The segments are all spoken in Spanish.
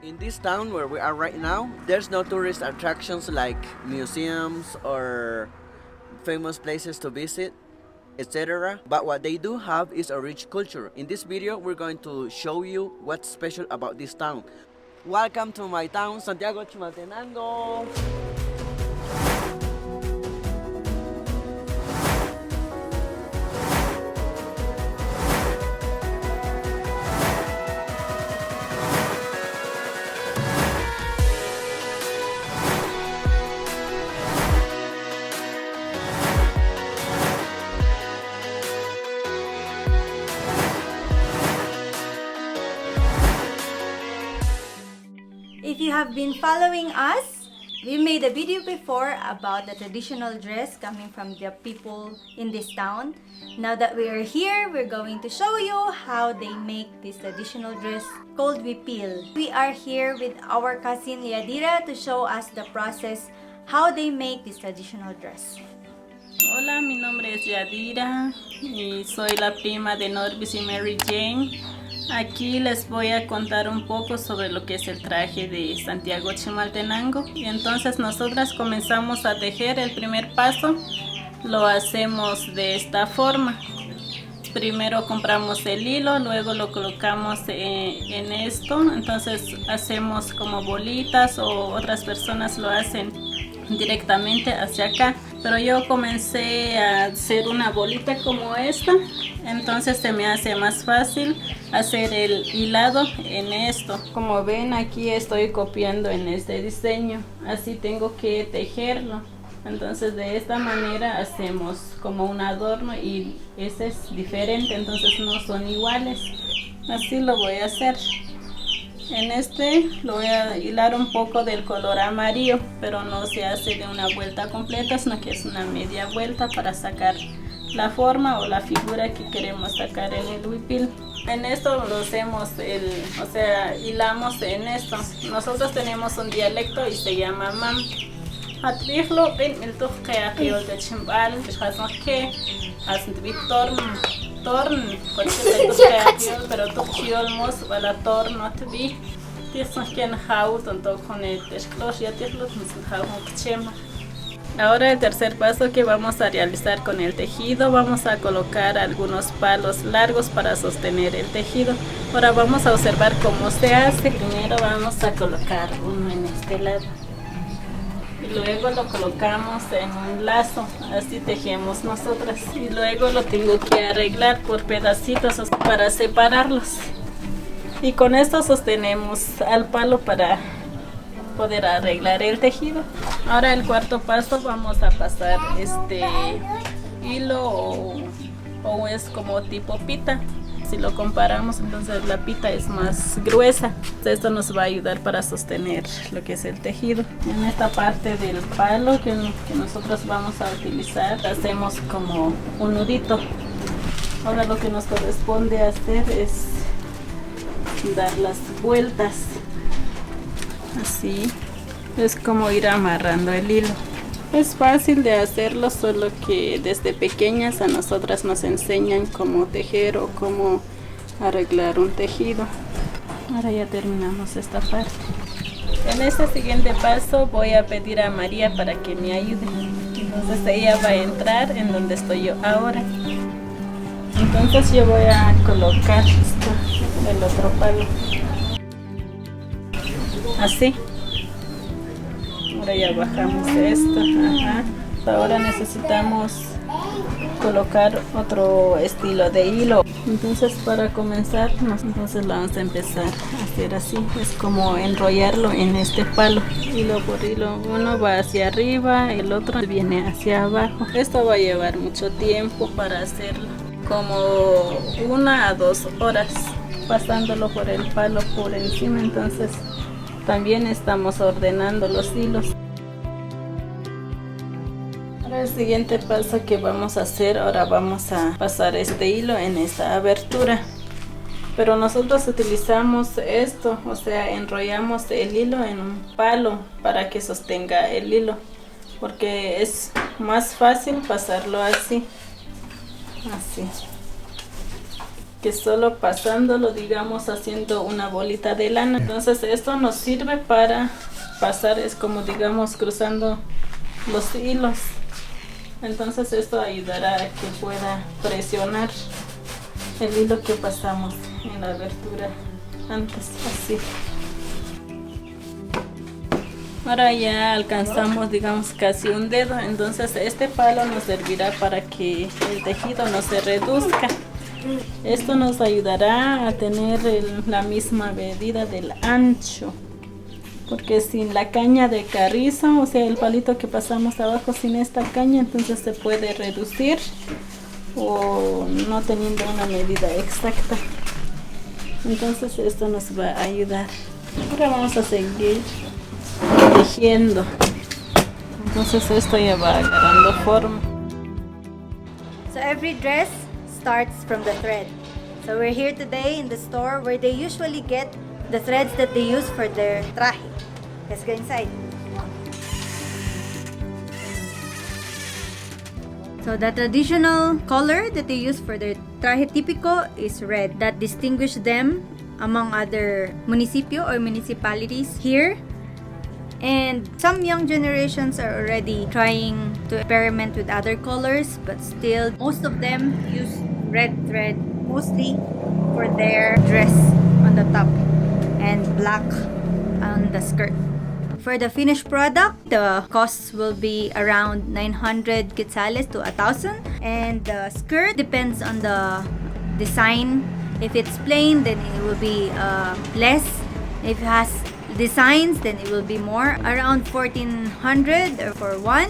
In this town where we are right now, there's no tourist attractions like museums or famous places to visit, etc. But what they do have is a rich culture. In this video, we're going to show you what's special about this town. Welcome to my town, Santiago Chimaltenango. If you have been following us, we made a video before about the traditional dress coming from the people in this town. Now that we are here, we're going to show you how they make this traditional dress called wipil. We are here with our cousin Yadira to show us the process how they make this traditional dress. Hola, mi nombre es Yadira y soy la prima de Norbis y Mary Jane. Aquí les voy a contar un poco sobre lo que es el traje de Santiago Chimaltenango. Y entonces nosotras comenzamos a tejer. El primer paso lo hacemos de esta forma. Primero compramos el hilo, luego lo colocamos en esto. Entonces hacemos como bolitas o otras personas lo hacen directamente hacia acá. Pero yo comencé a hacer una bolita como esta. Entonces se me hace más fácil hacer el hilado en esto. Como ven, aquí estoy copiando en este diseño, así tengo que tejerlo. Entonces de esta manera hacemos como un adorno y ese es diferente, entonces no son iguales. Así lo voy a hacer. En este lo voy a hilar un poco del color amarillo, pero no se hace de una vuelta completa, sino que es una media vuelta para sacar la forma o la figura que queremos sacar en el huipil. En esto lo hacemos, hilamos en esto. Nosotros tenemos un dialecto y se llama mam. Hatrihlo bin el tuqe aqiol de chimbal, que hacen torn, pero tuqiol mos bala torno tbi. Tienes que en jaut tanto con el desclos ya tienes los chema. Ahora el tercer paso que vamos a realizar con el tejido, vamos a colocar algunos palos largos para sostener el tejido. Ahora vamos a observar cómo se hace. Primero vamos a colocar uno en este lado y luego lo colocamos en un lazo, así tejemos nosotras. Y luego lo tengo que arreglar por pedacitos para separarlos. Y con esto sostenemos al palo para poder arreglar el tejido. Ahora el cuarto paso, vamos a pasar este hilo o es como tipo pita. Si lo comparamos, entonces la pita es más gruesa. Esto nos va a ayudar para sostener lo que es el tejido. En esta parte del palo que nosotros vamos a utilizar, hacemos como un nudito. Ahora lo que nos corresponde hacer es dar las vueltas. Así es como ir amarrando el hilo. Es fácil de hacerlo, solo que desde pequeñas a nosotras nos enseñan cómo tejer o cómo arreglar un tejido. Ahora ya terminamos esta parte. En este siguiente paso voy a pedir a María para que me ayude. Entonces ella va a entrar en donde estoy yo ahora. Entonces yo voy a colocar esto en el otro palo. Así. Ahora ya bajamos esto. Ajá. Ahora necesitamos colocar otro estilo de hilo. Entonces para comenzar, entonces vamos a empezar a hacer así. Es como enrollarlo en este palo. Hilo por hilo. Uno va hacia arriba, el otro viene hacia abajo. Esto va a llevar mucho tiempo para hacerlo. Como 1 a 2 horas pasándolo por el palo por encima. Entonces también estamos ordenando los hilos. Ahora el siguiente paso que vamos a hacer, ahora vamos a pasar este hilo en esta abertura. Pero nosotros utilizamos esto, o sea, enrollamos el hilo en un palo para que sostenga el hilo. Porque es más fácil pasarlo así. Así. que solo pasándolo, digamos, haciendo una bolita de lana. Entonces esto nos sirve para pasar, es como digamos cruzando los hilos. Entonces esto ayudará a que pueda presionar el hilo que pasamos en la abertura antes, así. Ahora ya alcanzamos, digamos, casi un dedo, entonces este palo nos servirá para que el tejido no se reduzca. Esto nos ayudará a tener la misma medida del ancho, porque sin la caña de carrizo, o sea el palito que pasamos abajo, sin esta caña, entonces se puede reducir o no teniendo una medida exacta. Entonces esto nos va a ayudar. Ahora vamos a seguir tejiendo. Entonces esto ya va agarrando forma. So every dress starts from the thread. So we're here today in the store where they usually get the threads that they use for their traje. Let's go inside. So the traditional color that they use for their traje típico is red. That distinguish them among other municipio or municipalities here. And some young generations are already trying to experiment with other colors, but still most of them use red thread mostly for their dress on the top and black on the skirt. For the finished product, the costs will be around 900 quetzales to 1,000, and the skirt depends on the design. If it's plain, then it will be less. If it has designs, then it will be more, around 1,400 for one.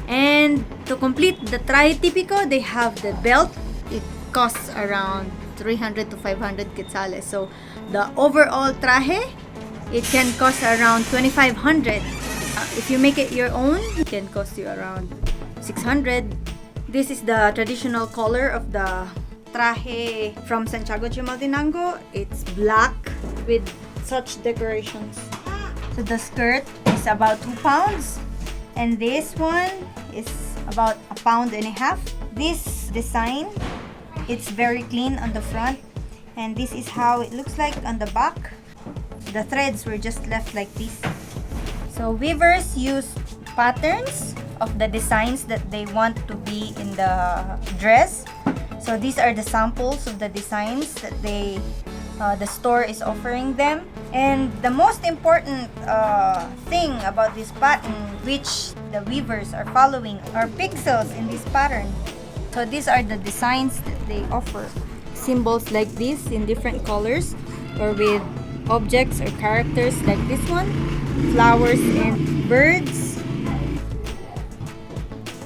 And to complete the traje típico, they have the belt. It costs around 300 to 500 quetzales. So the overall traje, it can cost around 2,500. If you make it your own, it can cost you around 600. This is the traditional color of the traje from Santiago Chimaltenango. It's black with such decorations. So the skirt is about 2 pounds, and this one is about 1.5 pounds. This design, it's very clean on the front, and this is how it looks like on the back. The threads were just left like this. So weavers use patterns of the designs that they want to be in the dress. So these are the samples of the designs that the store is offering them. And the most important thing about this pattern, which the weavers are following, are pixels in this pattern. So these are the designs that they offer. Symbols like this in different colors, or with objects or characters like this one, flowers and birds.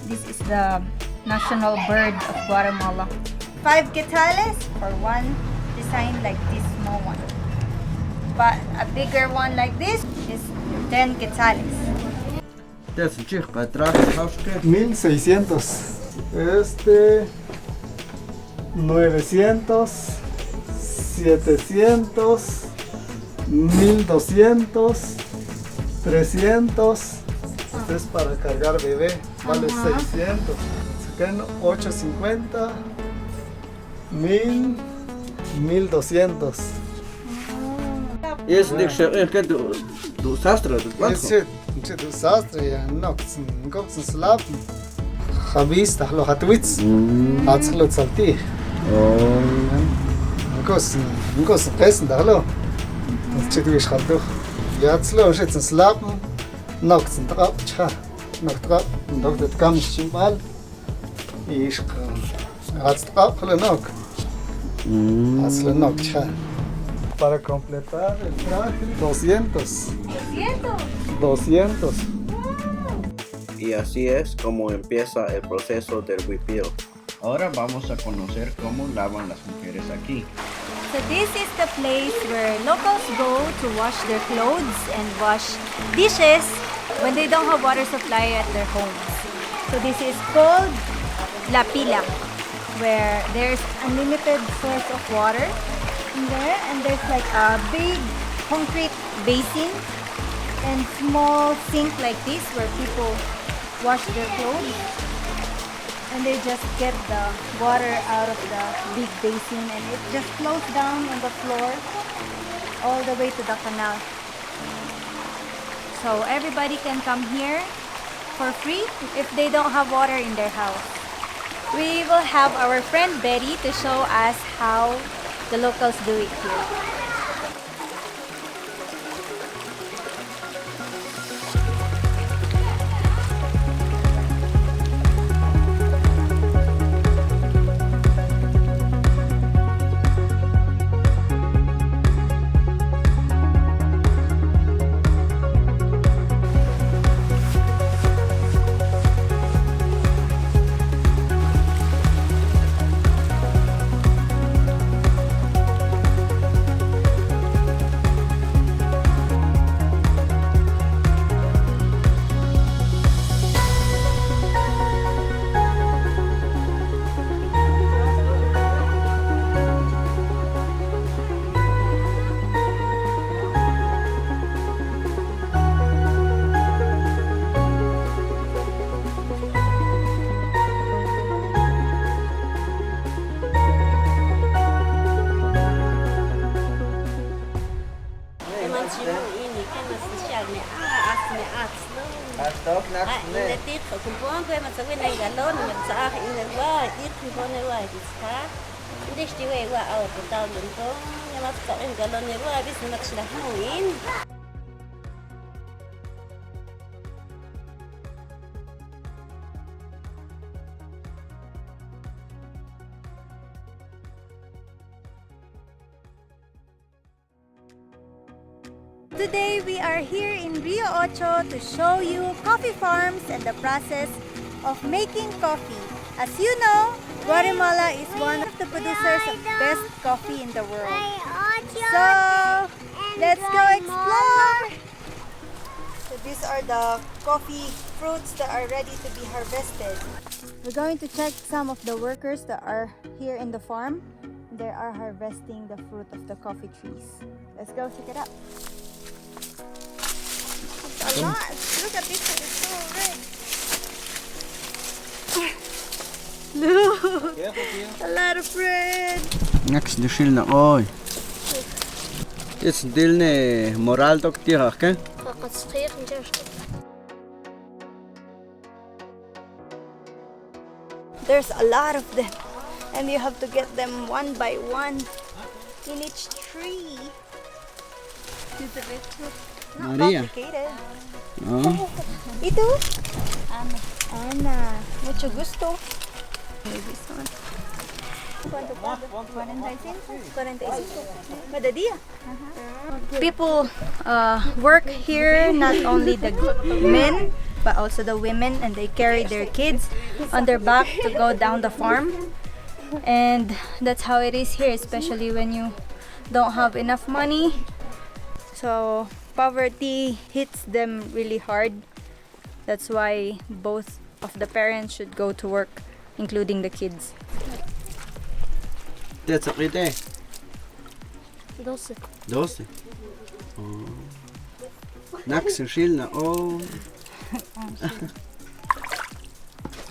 This is the national bird of Guatemala. 5 quetzales for one design like this small one. But a bigger one like this is 10 quetzales. 1,600. Este 900, 700, 1,200, 300. Este es para cargar bebé, vale 600. Sacan 850, 1,000, 1,200. Yes, es que tu sastre, tu cuerpo. Este tu sastre ya no, goxen slapen. Habis dah lo hatwits. Hatslot salti. Ngos essen dah lo. Este tu is khadu. Ja tslo shitsen slapen. Noksen drap cha. Nok drap, nok det kam chimbal. Is hats drap khlo nok. Hatslo nok cha. Para completar el traje, 200. 200. Y así es como empieza el proceso del huipil. Ahora vamos a conocer cómo lavan las mujeres aquí. So this is the place where locals go to wash their clothes and wash dishes when they don't have water supply at their homes. So this is called La Pila, where there's unlimited source of water in there, and there's like a big concrete basin and small sink like this where people wash their clothes. And they just get the water out of the big basin and it just flows down on the floor all the way to the canal. So everybody can come here for free if they don't have water in their house. We will have our friend Betty to show us how the locals do it here. Today we are here in Rio Ocho to show you coffee farms and the process of making coffee. As you know, Guatemala is one of the producers of best coffee in the world. So, let's go explore! So these are the coffee fruits that are ready to be harvested. We're going to check some of the workers that are here in the farm. They are harvesting the fruit of the coffee trees. Let's go check it out. A lot. Look at this one, it's so red. Look! A lot of red. Next the shil na oy. It's dilne moral tok tira ke? There's a lot of them. And you have to get them one by one in each tree. It's a bit not Maria. complicated. Oh. Ito? Ana. Ana. Mucho gusto. This one. ¿Cuánto cuesta? 45. Cada día. People work here, not only the men, but also the women, and they carry their kids on their back to go down the farm. And that's how it is here, especially when you don't have enough money. So poverty hits them really hard. That's why both of the parents should go to work, including the kids. That's it eh. 12. 12. Oh. Next the shil na oh.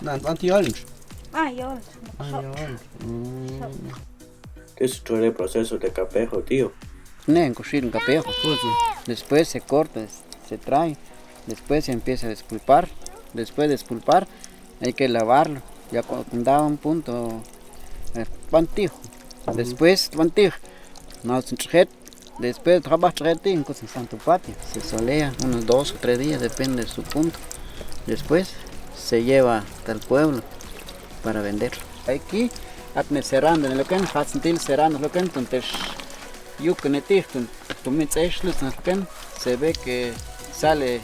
Na anti orange. Ah, yun. ¿Qué es todo el proceso de capejo, tío? Cocir un capejo, después se corta, se trae, después se empieza a despulpar, después de despulpar hay que lavarlo, ya cuando da un punto pantijo, después pantijo, no se traje, después trabaja en Santo Patio, se solea unos 2 o 3 días, depende de su punto, después se lleva hasta el pueblo para vender. Aquí, atme cerrando, en lo que es cerrando, lo que entonces se ve que sale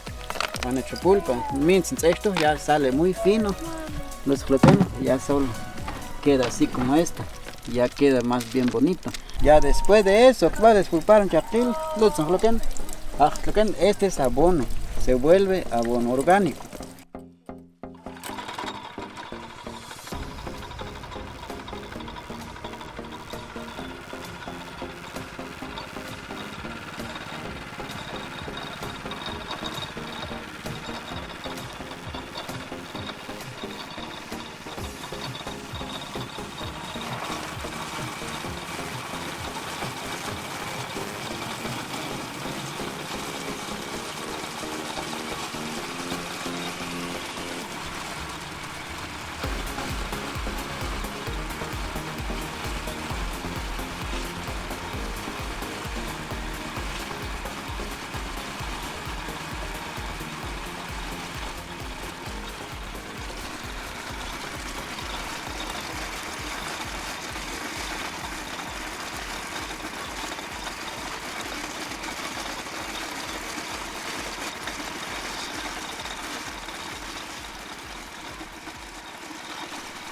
con hecho pulpa, mientras esto ya sale muy fino, los floquenos ya solo queda así como esto, ya queda más bien bonito. Ya después de eso, va a despulpar un chapil, los floquenos, este es abono, se vuelve abono orgánico.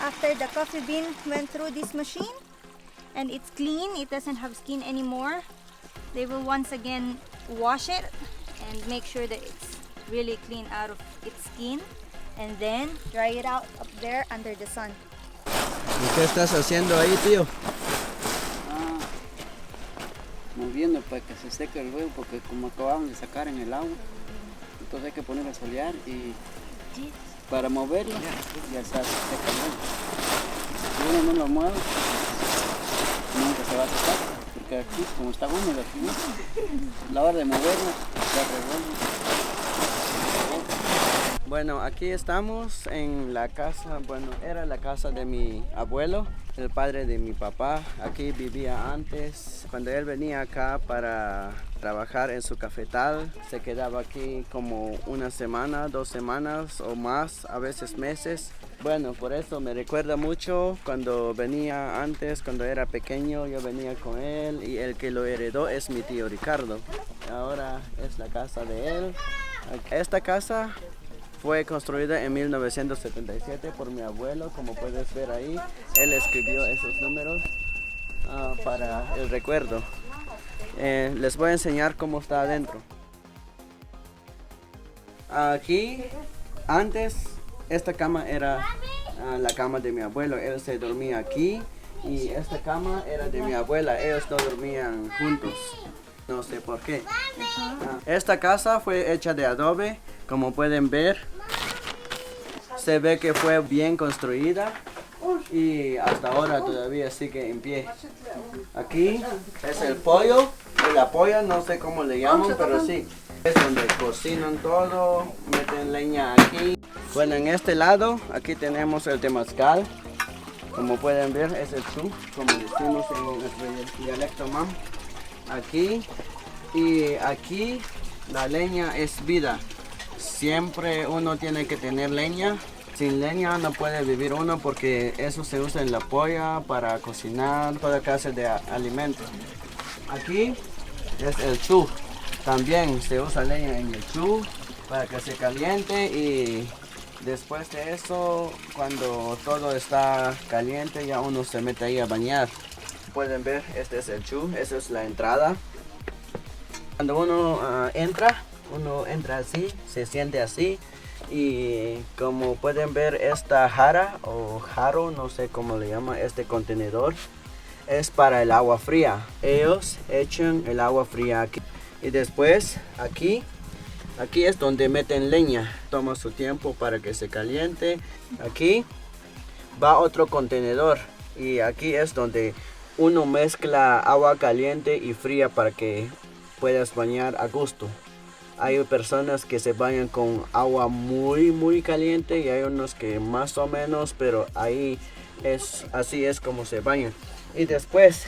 after the coffee bean went through this machine and it's clean, it doesn't have skin anymore, they will once again wash it and make sure that it's really clean out of its skin, and then dry it out up there under the sun. ¿Y qué estás haciendo ahí, tío? Moviendo para que se seque el huevo, porque como acababan de sacar en el agua, entonces hay que ponerlo a solear y para moverlo ya se seca el huevo. Si uno no lo mueve, nunca se va a secar, porque aquí como está húmedo aquí, ¿no? La hora de moverlo se revuelve. Bueno, aquí estamos en la casa, bueno, era la casa de mi abuelo, el padre de mi papá. Aquí vivía antes. Cuando él venía acá para trabajar en su cafetal, se quedaba aquí como una semana, 2 semanas o más, a veces meses. Bueno, por eso me recuerda mucho cuando venía antes, cuando era pequeño, yo venía con él y el que lo heredó es mi tío Ricardo. Ahora es la casa de él. Esta casa fue construida en 1977 por mi abuelo, como puedes ver ahí. Él escribió esos números para el recuerdo. Les voy a enseñar cómo está adentro. Aquí, antes, esta cama era la cama de mi abuelo. Él se dormía aquí y esta cama era de mi abuela. Ellos no dormían juntos. No sé por qué. Esta casa fue hecha de adobe. Como pueden ver, se ve que fue bien construida y hasta ahora todavía sigue en pie. Aquí es el pollo, la polla, no sé cómo le llaman, pero sí. Es donde cocinan todo, meten leña aquí. Bueno, en este lado, aquí tenemos el temazcal. Como pueden ver, es el chu, como decimos en nuestro dialecto mam. Aquí y aquí la leña es vida. Siempre uno tiene que tener leña. Sin leña no puede vivir uno porque eso se usa en la polla para cocinar toda clase de alimentos. Aquí es el chu. También se usa leña en el chu para que se caliente y después de eso, cuando todo está caliente, ya uno se mete ahí a bañar. Pueden ver, este es el chu, esa es la entrada. Cuando uno entra así, se siente así y como pueden ver esta jara o jarro, no sé cómo le llama este contenedor, es para el agua fría. Ellos echan el agua fría aquí y después aquí es donde meten leña. Toma su tiempo para que se caliente. Aquí va otro contenedor y aquí es donde uno mezcla agua caliente y fría para que puedas bañar a gusto. Hay personas que se bañan con agua muy caliente y hay unos que más o menos, pero ahí así es como se bañan. Y después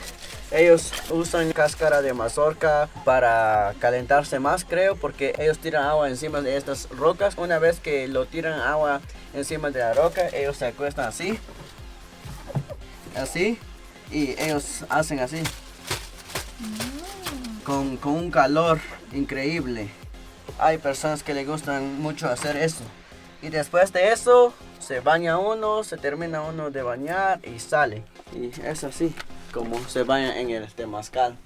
ellos usan cáscara de mazorca para calentarse más, creo, porque ellos tiran agua encima de estas rocas. Una vez que lo tiran agua encima de la roca, ellos se acuestan así y ellos hacen así con un calor increíble. Hay personas que les gustan mucho hacer eso. Y después de eso, se baña uno, se termina uno de bañar y sale. Y es así como se baña en el temazcal.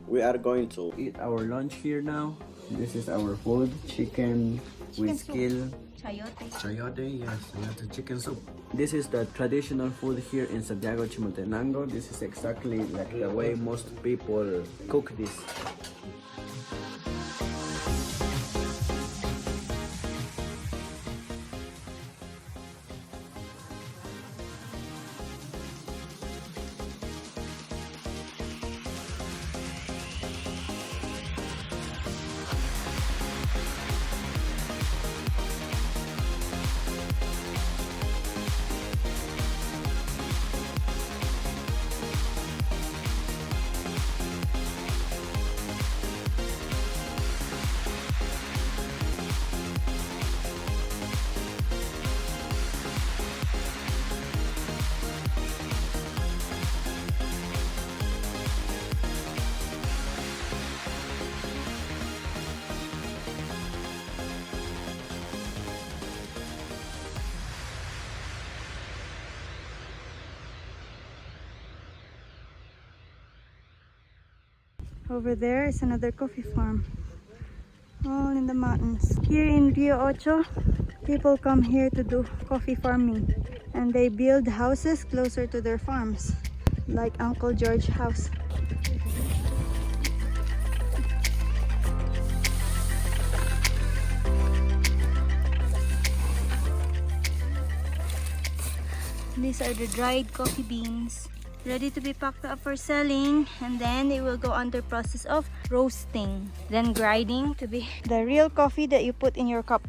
We are going to eat our lunch here now. This is our food, chicken with skill. Chayote, yes, chayote chicken soup. This is the traditional food here in Santiago Chimaltenango. This is exactly like the way most people cook this. Over there is another coffee farm, all in the mountains. Here in Rio Ocho, people come here to do coffee farming, and they build houses closer to their farms, like Uncle George's house. These are the dried coffee beans, ready to be packed up for selling, and then it will go under process of roasting, then grinding to be the real coffee that you put in your cup.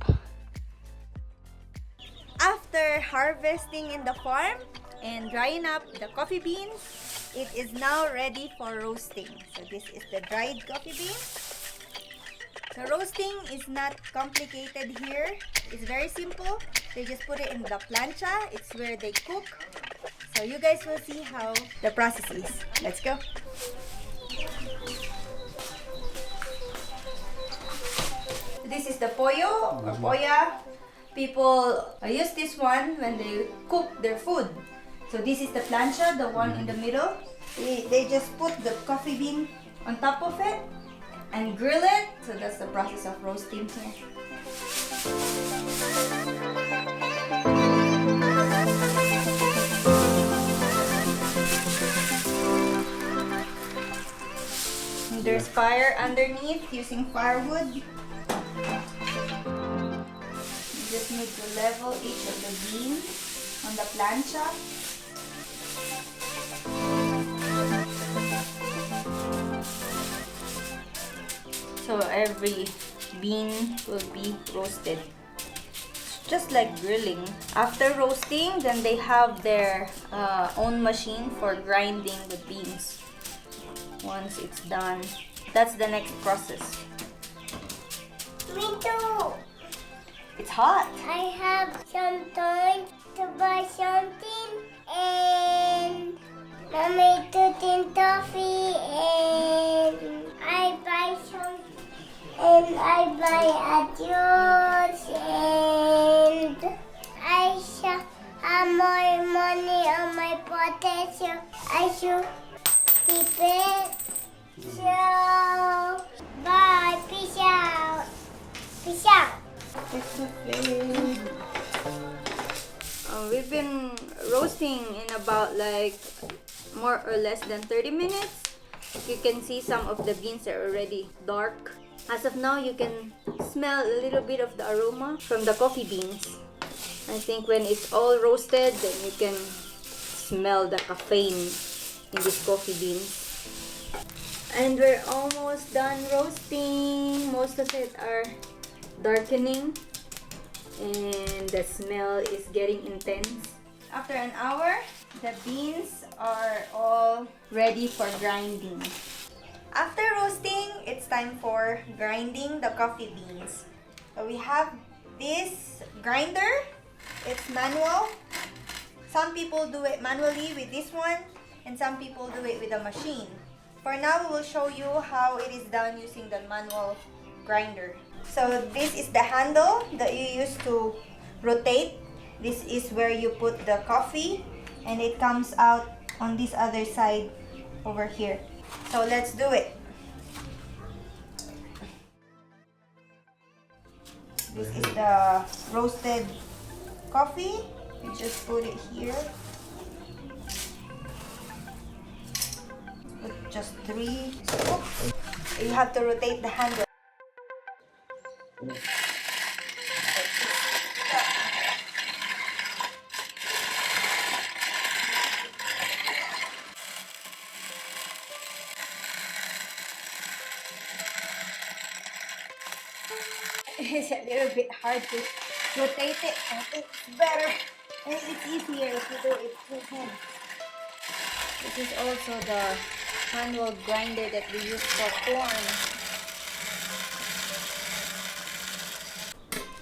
After harvesting in the farm and drying up the coffee beans, it is now ready for roasting. So this is the dried coffee beans. The roasting is not complicated here. It's very simple. They just put it in the plancha. It's where they cook. So you guys will see how the process is. Let's go. This is the pollo or poya. People use this one when they cook their food. So this is the plancha, the one in the middle. They just put the coffee bean on top of it and grill it. So that's the process of roasting here. And there's fire underneath using firewood. You just need to level each of the beans on the plancha. So every bean will be roasted, just like grilling. After roasting, then they have their own machine for grinding the beans. Once it's done, that's the next process. Me too. It's hot. I have some time to buy something and mommy to drink coffee and I buy some and I buy a juice and I should have more money on my pocket so I should keep it. So bye, peace out. Peace out. It's okay. We've been roasting in about like more or less than 30 minutes. You can see some of the beans are already dark. As of now, you can smell a little bit of the aroma from the coffee beans. I think when it's all roasted, then you can smell the caffeine in these coffee beans. And we're almost done roasting. Most of it are darkening and the smell is getting intense. After an hour, the beans are all ready for grinding. After roasting, it's time for grinding the coffee beans. So we have this grinder. It's manual. Some people do it manually with this one and some people do it with a machine. For now, we will show you how it is done using the manual grinder. So this is the handle that you use to rotate. This is where you put the coffee and it comes out on this other side over here. So let's do it. This is the roasted coffee. You just put it here. Put just 3 scoops. You have to rotate the handle. It's a little bit hard to rotate it. I think it's better and it's easier if you do it with hand. This is also the manual grinder that we use for corn.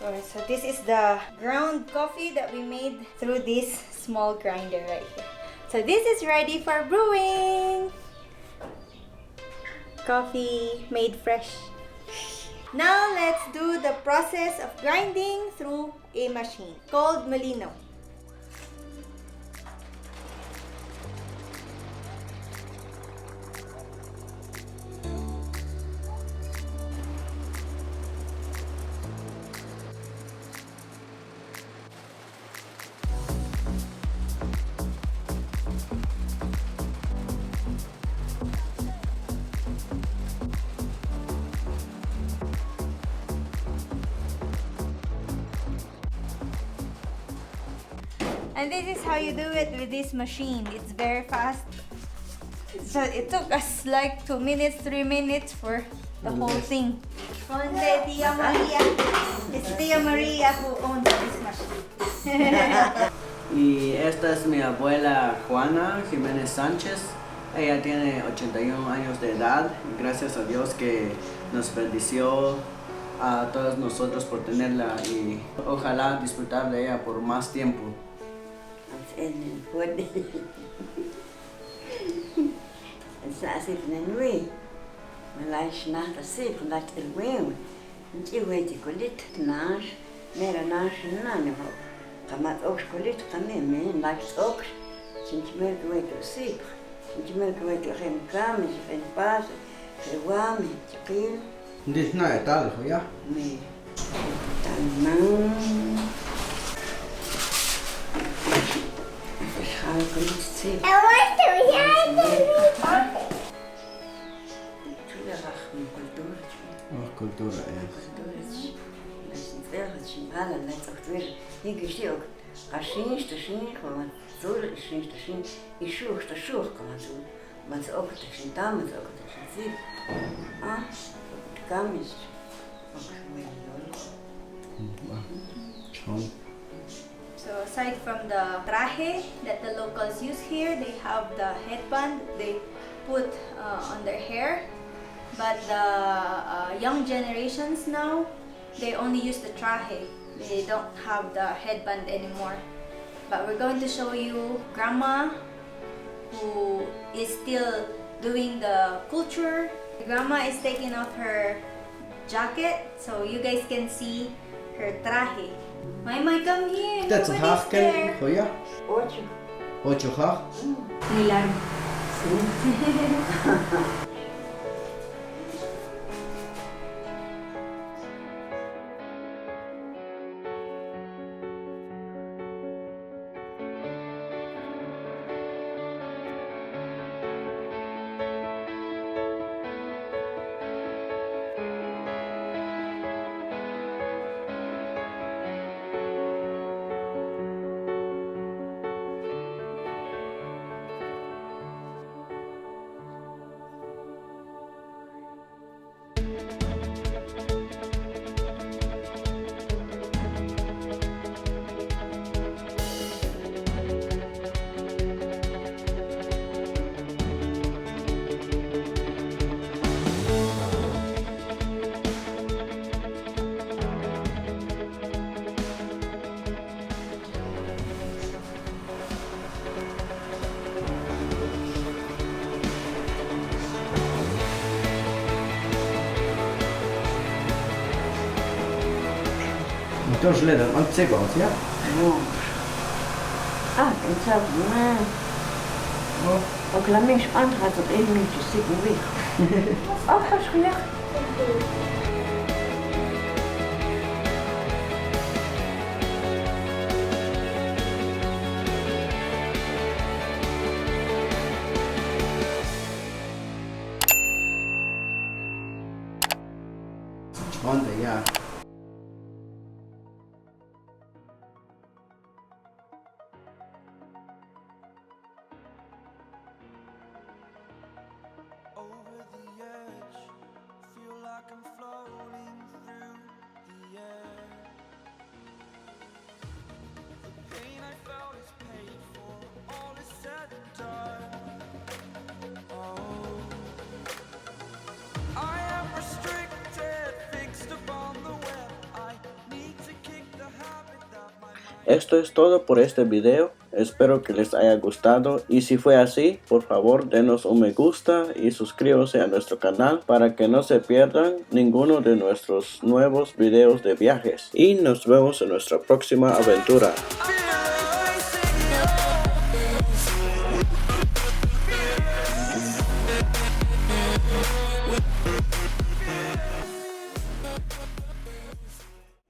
Alright, so this is the ground coffee that we made through this small grinder right here. So this is ready for brewing. Coffee made fresh. Now let's do the process of grinding through a machine called molino. And this is how you do it with this machine. It's very fast. So it took us like 2 minutes, 3 minutes for the whole thing. Onde Tia Maria. It's Tia Maria who owns this machine. Y esta es mi abuela Juana Jiménez Sánchez. Ella tiene 81 años de edad. Gracias a Dios que nos bendició a todos nosotros por tenerla y ojalá disfrutar de ella por más tiempo. Dit nou het al, ja? Nee. I want to hear Oh, cultura, ja. So aside from the traje that the locals use here, they have the headband they put on their hair. But the young generations now, they only use the traje. They don't have the headband anymore. But we're going to show you Grandma, who is still doing the culture. Grandma is taking off her jacket so you guys can see her traje. Maymay, come here. Dat is een Nobody's haagken, there. goeie? Ocho. 8 haag? Muy largo. Dat is lekker, want het is ja? En zo, ook la mensen aangaat tot 1 minuutje zitten weg. Afgelegd. Want ja. Over the edge, feel like I'm floating through the air. The pain I felt is paid for, all is said and done. Oh, I am restricted, fixed upon the web. I need to kick the habit that my mind. Esto es todo por este video. Espero que les haya gustado y si fue así, por favor denos un me gusta y suscríbanse a nuestro canal para que no se pierdan ninguno de nuestros nuevos videos de viajes. Y nos vemos en nuestra próxima aventura.